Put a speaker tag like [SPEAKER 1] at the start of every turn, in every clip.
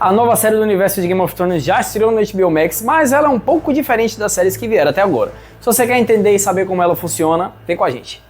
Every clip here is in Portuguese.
[SPEAKER 1] A nova série do universo de Game of Thrones já estreou no HBO Max, mas ela é um pouco diferente das séries que vieram até agora. Se você quer entender e saber como ela funciona, vem com a gente.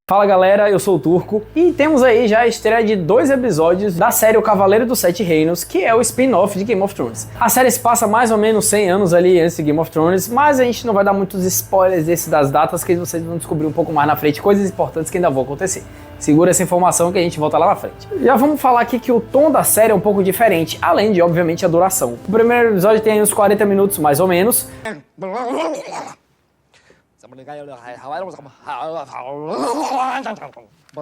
[SPEAKER 1] Fala galera, eu sou o Turco e temos aí já a estreia de 2 episódios da série O Cavaleiro dos Sete Reinos, que é o spin-off de Game of Thrones. A série se passa mais ou menos 100 anos ali antes de Game of Thrones, mas a gente não vai dar muitos spoilers das datas, que vocês vão descobrir um pouco mais na frente, coisas importantes que ainda vão acontecer. Segura essa informação que a gente volta lá na frente. Já vamos falar aqui que o tom da série é um pouco diferente, além de, obviamente, a duração. O primeiro episódio tem uns 40 minutos, mais ou menos.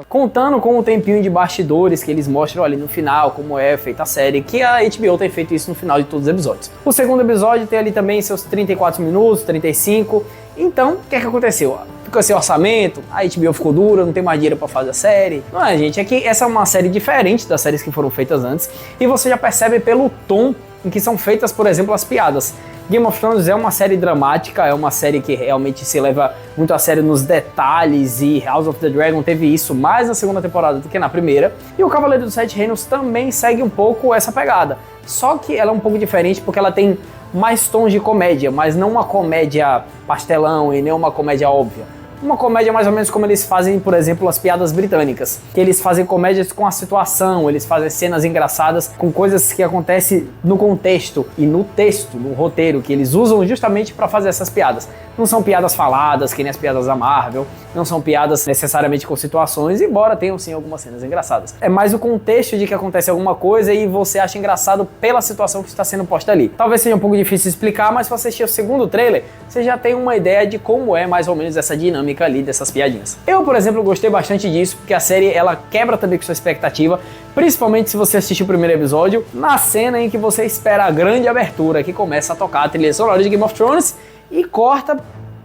[SPEAKER 1] Contando com o tempinho de bastidores que eles mostram ali no final, como é feita a série, que a HBO tem feito isso no final de todos os episódios. O segundo episódio tem ali também seus 34 minutos, 35. Então, o que é que aconteceu? Ficou sem orçamento, a HBO ficou dura, não tem mais dinheiro pra fazer a série. Não é, gente, é que essa é uma série diferente das séries que foram feitas antes, e você já percebe pelo tom em que são feitas, por exemplo, as piadas. Game of Thrones é uma série dramática, é uma série que realmente se leva muito a sério nos detalhes, e House of the Dragon teve isso mais na segunda temporada do que na primeira. E o Cavaleiro dos Sete Reinos também segue um pouco essa pegada, só que ela é um pouco diferente porque ela tem mais tons de comédia, mas não uma comédia pastelão e nem uma comédia óbvia. Uma comédia mais ou menos como eles fazem, por exemplo, as piadas britânicas. Que eles fazem comédias com a situação, eles fazem cenas engraçadas com coisas que acontecem no contexto e no texto, no roteiro, que eles usam justamente para fazer essas piadas. Não são piadas faladas, que nem as piadas da Marvel, não são piadas necessariamente com situações, embora tenham sim algumas cenas engraçadas. É mais o contexto de que acontece alguma coisa e você acha engraçado pela situação que está sendo posta ali. Talvez seja um pouco difícil de explicar, mas se você assistir o segundo trailer, você já tem uma ideia de como é mais ou menos essa dinâmica ali dessas piadinhas. Eu, por exemplo, gostei bastante disso, porque a série ela quebra também com sua expectativa, principalmente se você assistir o primeiro episódio, na cena em que você espera a grande abertura, que começa a tocar a trilha sonora de Game of Thrones e corta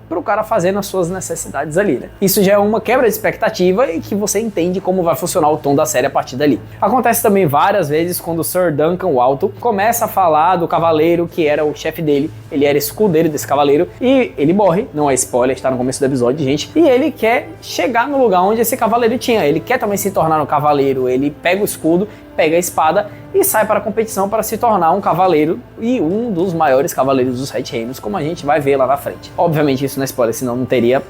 [SPEAKER 1] pro cara fazendo as suas necessidades ali, né? Isso já é uma quebra de expectativa e que você entende como vai funcionar o tom da série a partir dali. Acontece também várias vezes quando o Sir Duncan, o Alto, começa a falar do cavaleiro que era o chefe dele, ele era escudeiro desse cavaleiro, e ele morre, não é spoiler, está no começo do episódio, gente, e ele quer chegar no lugar onde esse cavaleiro tinha, ele quer também se tornar um cavaleiro, ele pega o escudo, pega a espada e sai para a competição para se tornar um cavaleiro e um dos maiores cavaleiros dos Sete Reinos, como a gente vai ver lá na frente. Obviamente isso não é spoiler, senão não teria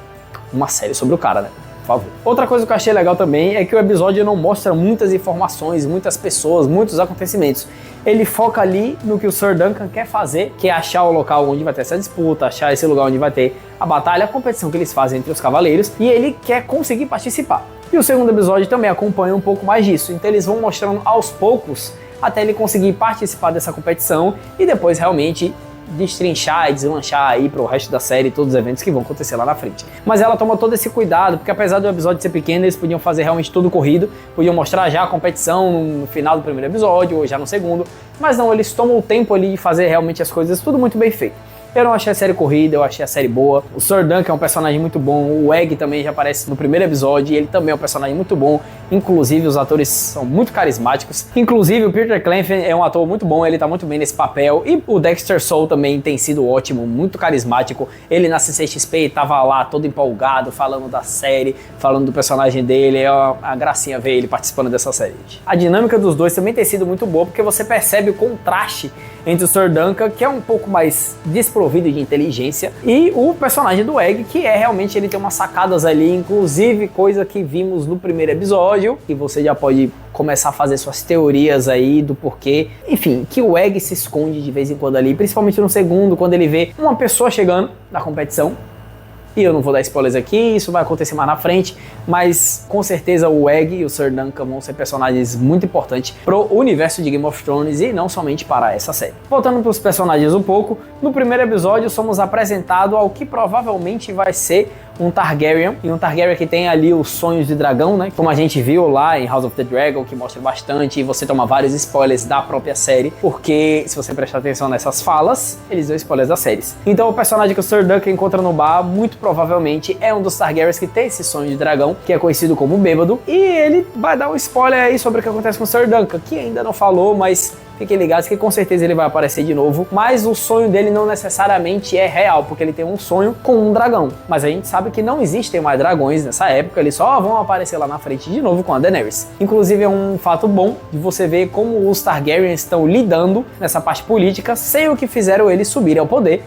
[SPEAKER 1] uma série sobre o cara, né? Por favor. Outra coisa que eu achei legal também é que o episódio não mostra muitas informações, muitas pessoas, muitos acontecimentos. Ele foca ali no que o Sir Duncan quer fazer, que é achar o local onde vai ter essa disputa, achar esse lugar onde vai ter a batalha, a competição que eles fazem entre os cavaleiros, e ele quer conseguir participar. E o segundo episódio também acompanha um pouco mais disso, então eles vão mostrando aos poucos até ele conseguir participar dessa competição e depois realmente destrinchar e deslanchar aí pro resto da série e todos os eventos que vão acontecer lá na frente. Mas ela toma todo esse cuidado, porque apesar do episódio ser pequeno, eles podiam fazer realmente tudo corrido, podiam mostrar já a competição no final do primeiro episódio ou já no segundo, mas não, eles tomam o tempo ali de fazer realmente as coisas tudo muito bem feito. Eu não achei a série corrida, eu achei a série boa. O Sir Duncan é um personagem muito bom, o Egg também já aparece no primeiro episódio e ele também é um personagem muito bom. Inclusive, os atores são muito carismáticos. Inclusive, o Peter Clegane é um ator muito bom, ele tá muito bem nesse papel. E o Dexter Soul também tem sido ótimo, muito carismático. Ele na CCXP tava lá todo empolgado, falando da série, falando do personagem dele. É uma gracinha ver ele participando dessa série. A dinâmica dos dois também tem sido muito boa, porque você percebe o contraste entre o Sir Duncan, que é um pouco mais desprovido de inteligência, e o personagem do Egg, que é realmente, ele tem umas sacadas ali, inclusive coisa que vimos no primeiro episódio, e você já pode começar a fazer suas teorias aí do porquê, enfim, que o Egg se esconde de vez em quando ali, principalmente no segundo, quando ele vê uma pessoa chegando na competição. E eu não vou dar spoilers aqui, isso vai acontecer mais na frente, mas com certeza o Egg e o Sir Duncan vão ser personagens muito importantes pro universo de Game of Thrones e não somente para essa série. Voltando para os personagens um pouco, no primeiro episódio somos apresentados ao que provavelmente vai ser um Targaryen, e um Targaryen que tem ali os sonhos de dragão, né? Como a gente viu lá em House of the Dragon, que mostra bastante, e você toma vários spoilers da própria série, porque se você prestar atenção nessas falas, eles dão spoilers das séries. Então o personagem que o Sir Duncan encontra no bar, muito provavelmente é um dos Targaryens que tem esse sonho de dragão, que é conhecido como Bêbado, e ele vai dar um spoiler aí sobre o que acontece com o Sir Duncan, que ainda não falou, mas fiquem ligados que com certeza ele vai aparecer de novo, mas o sonho dele não necessariamente é real, porque ele tem um sonho com um dragão, mas a gente sabe que não existem mais dragões nessa época, eles só vão aparecer lá na frente de novo com a Daenerys. Inclusive é um fato bom de você ver como os Targaryens estão lidando nessa parte política sem o que fizeram eles subirem ao poder,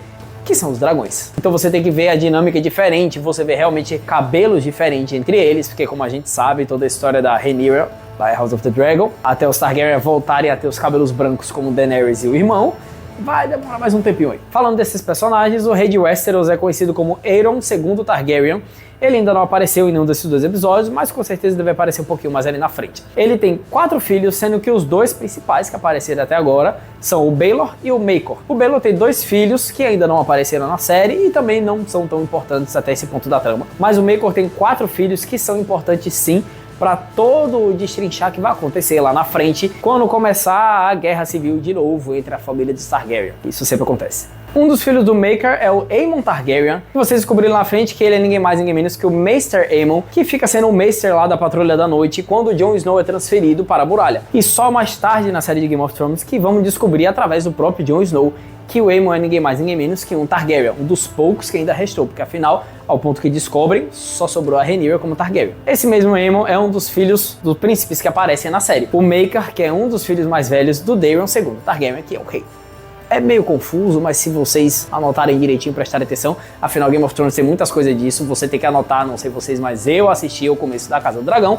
[SPEAKER 1] que são os dragões. Então você tem que ver a dinâmica diferente, você vê realmente cabelos diferentes entre eles, porque como a gente sabe, toda a história da Rhaenyra, da House of the Dragon, até os Targaryen voltarem a ter os cabelos brancos como Daenerys e o irmão, vai demorar mais um tempinho aí. Falando desses personagens, o rei de Westeros é conhecido como Aeron II Targaryen. Ele ainda não apareceu em nenhum desses 2 episódios, mas com certeza deve aparecer um pouquinho mais ali na frente. Ele tem 4 filhos, sendo que os 2 principais que apareceram até agora são o Baelor e o Maekor. O Baelor tem 2 filhos que ainda não apareceram na série e também não são tão importantes até esse ponto da trama. Mas o Maekor tem 4 filhos que são importantes sim, para todo o destrinchar que vai acontecer lá na frente, quando começar a guerra civil de novo entre a família de Targaryen. Isso sempre acontece. Um dos filhos do Maekor é o Aemon Targaryen, e vocês descobriram lá na frente que ele é ninguém mais ninguém menos que o Maester Aemon, que fica sendo o Maester lá da Patrulha da Noite quando o Jon Snow é transferido para a Muralha. E só mais tarde na série de Game of Thrones que vamos descobrir através do próprio Jon Snow que o Aemon é ninguém mais ninguém menos que um Targaryen, um dos poucos que ainda restou, porque afinal, ao ponto que descobrem, só sobrou a Rhaenyra como Targaryen. Esse mesmo Aemon é um dos filhos dos príncipes que aparecem na série. O Maekar, que é um dos filhos mais velhos do Daemon II Targaryen, que é o rei. É meio confuso, mas se vocês anotarem direitinho, prestarem atenção, afinal Game of Thrones tem muitas coisas disso, você tem que anotar, não sei vocês, mas eu assisti ao começo da Casa do Dragão,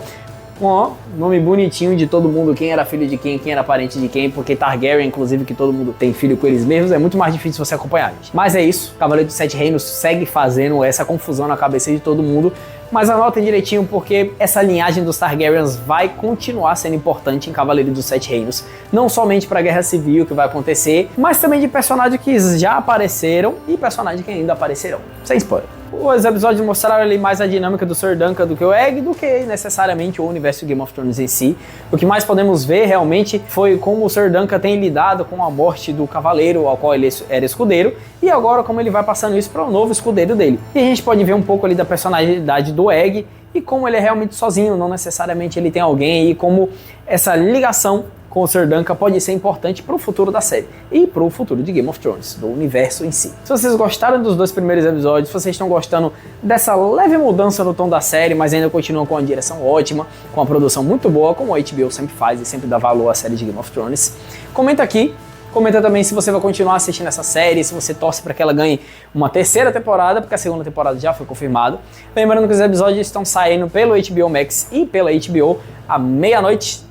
[SPEAKER 1] com nome bonitinho de todo mundo, quem era filho de quem era parente de quem, porque Targaryen, inclusive, que todo mundo tem filho com eles mesmos, é muito mais difícil você acompanhar, gente. Mas é isso, Cavaleiro dos Sete Reinos segue fazendo essa confusão na cabeça de todo mundo, mas anotem direitinho porque essa linhagem dos Targaryens vai continuar sendo importante em Cavaleiro dos Sete Reinos, não somente para a Guerra Civil que vai acontecer, mas também de personagens que já apareceram e personagens que ainda aparecerão, sem spoiler. Os episódios mostraram ali mais a dinâmica do Sir Duncan do que o Egg, do que necessariamente o universo Game of Thrones em si. O que mais podemos ver realmente foi como o Sir Duncan tem lidado com a morte do cavaleiro ao qual ele era escudeiro, e agora como ele vai passando isso para o novo escudeiro dele. E a gente pode ver um pouco ali da personalidade do Egg e como ele é realmente sozinho, não necessariamente ele tem alguém, e como essa ligação com o Sir Duncan pode ser importante para o futuro da série e para o futuro de Game of Thrones, do universo em si. Se vocês gostaram dos 2 primeiros episódios, se vocês estão gostando dessa leve mudança no tom da série, mas ainda continuam com a direção ótima, com a produção muito boa, como a HBO sempre faz e sempre dá valor à série de Game of Thrones, comenta aqui. Comenta também se você vai continuar assistindo essa série, se você torce para que ela ganhe uma 3ª temporada, porque a 2ª temporada já foi confirmada. Lembrando que os episódios estão saindo pelo HBO Max e pela HBO à meia-noite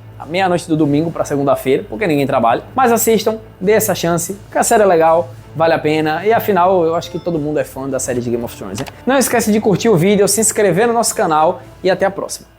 [SPEAKER 1] do domingo para segunda-feira, porque ninguém trabalha. Mas assistam, dê essa chance, porque a série é legal, vale a pena, e afinal eu acho que todo mundo é fã da série de Game of Thrones, né? Não esquece de curtir o vídeo, se inscrever no nosso canal e até a próxima.